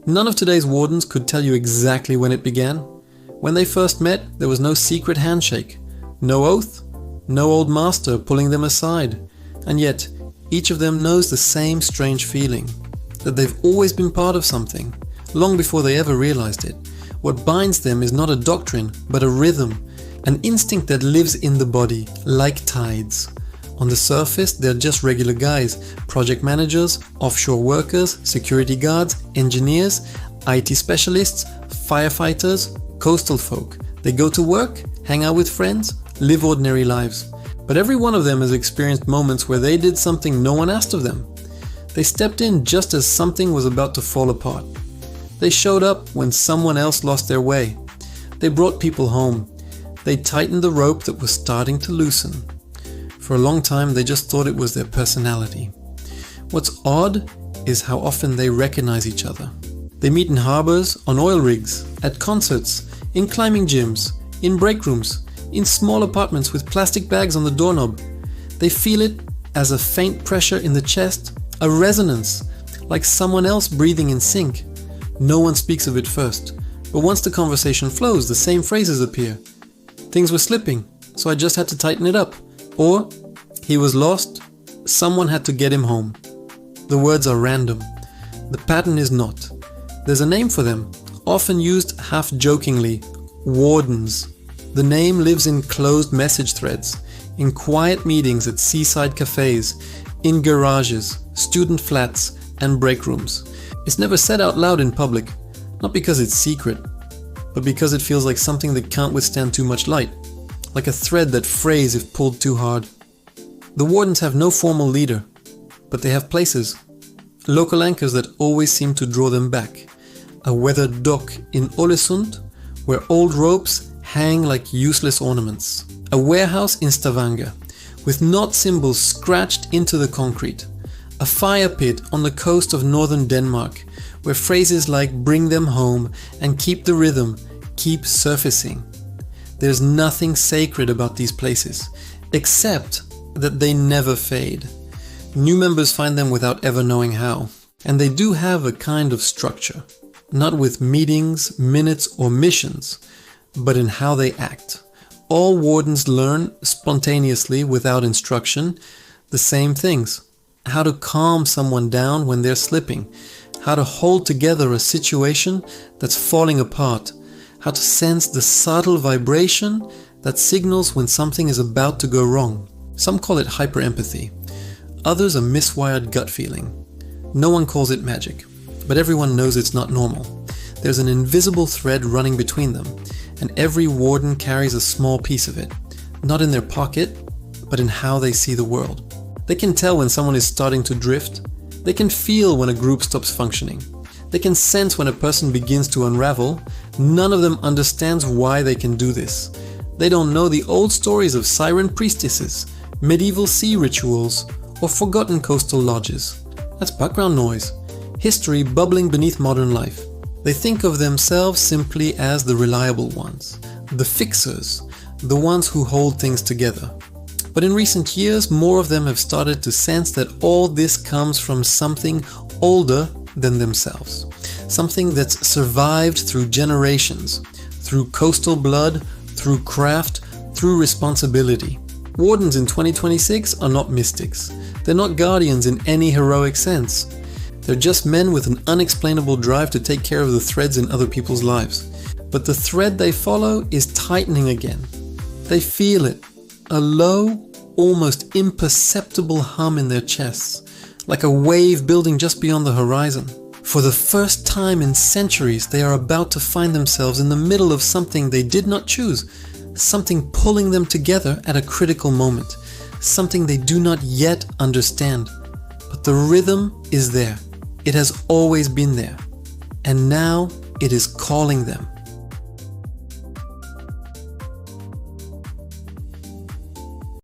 None of today's Wardens could tell you exactly when it began. When they first met, there was no secret handshake, no oath, no old master pulling them aside. And yet, each of them knows the same strange feeling, that they've always been part of something, long before they ever realized it. What binds them is not a doctrine, but a rhythm, an instinct that lives in the body, like tides. On the surface, they're just regular guys, project managers, offshore workers, security guards, engineers, IT specialists, firefighters, coastal folk. They go to work, hang out with friends, live ordinary lives. But every one of them has experienced moments where they did something no one asked of them. They stepped in just as something was about to fall apart. They showed up when someone else lost their way. They brought people home. They tightened the rope that was starting to loosen. For a long time, they just thought it was their personality. What's odd is how often they recognize each other. They meet in harbors, on oil rigs, at concerts, in climbing gyms, in break rooms, in small apartments with plastic bags on the doorknob. They feel it as a faint pressure in the chest, a resonance, like someone else breathing in sync. No one speaks of it first, but once the conversation flows, the same phrases appear. Things were slipping, so I just had to tighten it up. Or, he was lost, someone had to get him home. The words are random. The pattern is not. There's a name for them, often used half-jokingly, Wardens. The name lives in closed message threads, in quiet meetings at seaside cafes, in garages, student flats, and break rooms. It's never said out loud in public, not because it's secret, but because it feels like something that can't withstand too much light, like a thread that frays if pulled too hard. The Wardens have no formal leader, but they have places, local anchors that always seem to draw them back. A weathered dock in Ålesund, where old ropes hang like useless ornaments. A warehouse in Stavanger, with knot symbols scratched into the concrete. A fire pit on the coast of northern Denmark, where phrases like "bring them home" and "keep the rhythm" keep surfacing. There's nothing sacred about these places, except that they never fade. New members find them without ever knowing how. And they do have a kind of structure, not with meetings, minutes, or missions, but in how they act. All Wardens learn spontaneously, without instruction, the same things. How to calm someone down when they're slipping. How to hold together a situation that's falling apart. How to sense the subtle vibration that signals when something is about to go wrong. Some call it hyper-empathy. Others a miswired gut feeling. No one calls it magic, but everyone knows it's not normal. There's an invisible thread running between them, and every Warden carries a small piece of it, not in their pocket, but in how they see the world. They can tell when someone is starting to drift. They can feel when a group stops functioning. They can sense when a person begins to unravel. None of them understands why they can do this. They don't know the old stories of siren priestesses, medieval sea rituals, or forgotten coastal lodges. That's background noise. History bubbling beneath modern life. They think of themselves simply as the reliable ones, the fixers, the ones who hold things together. But in recent years, more of them have started to sense that all this comes from something older than themselves. Something that's survived through generations, through coastal blood, through craft, through responsibility. Wardens in 2026 are not mystics. They're not guardians in any heroic sense. They're just men with an unexplainable drive to take care of the threads in other people's lives. But the thread they follow is tightening again. They feel it. A low, almost imperceptible hum in their chests, like a wave building just beyond the horizon. For the first time in centuries, they are about to find themselves in the middle of something they did not choose, something pulling them together at a critical moment, something they do not yet understand. But the rhythm is there. It has always been there. And now it is calling them.